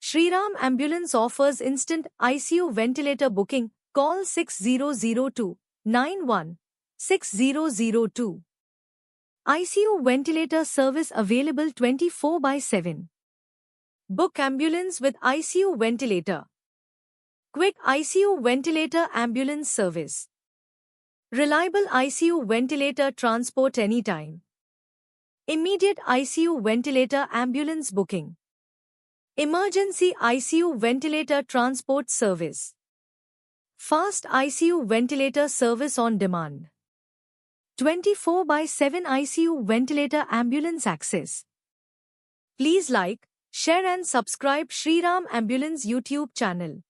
Shriram Ambulance offers instant ICU ventilator booking. Call 6002 916002. ICU ventilator service available 24/7. Book ambulance with ICU ventilator. Quick ICU ventilator ambulance service. Reliable ICU ventilator transport anytime. Immediate ICU ventilator ambulance booking. Emergency ICU ventilator transport service. Fast ICU ventilator service on demand. 24/7 ICU ventilator ambulance access. Please like, share and subscribe Shriram Ambulance YouTube channel.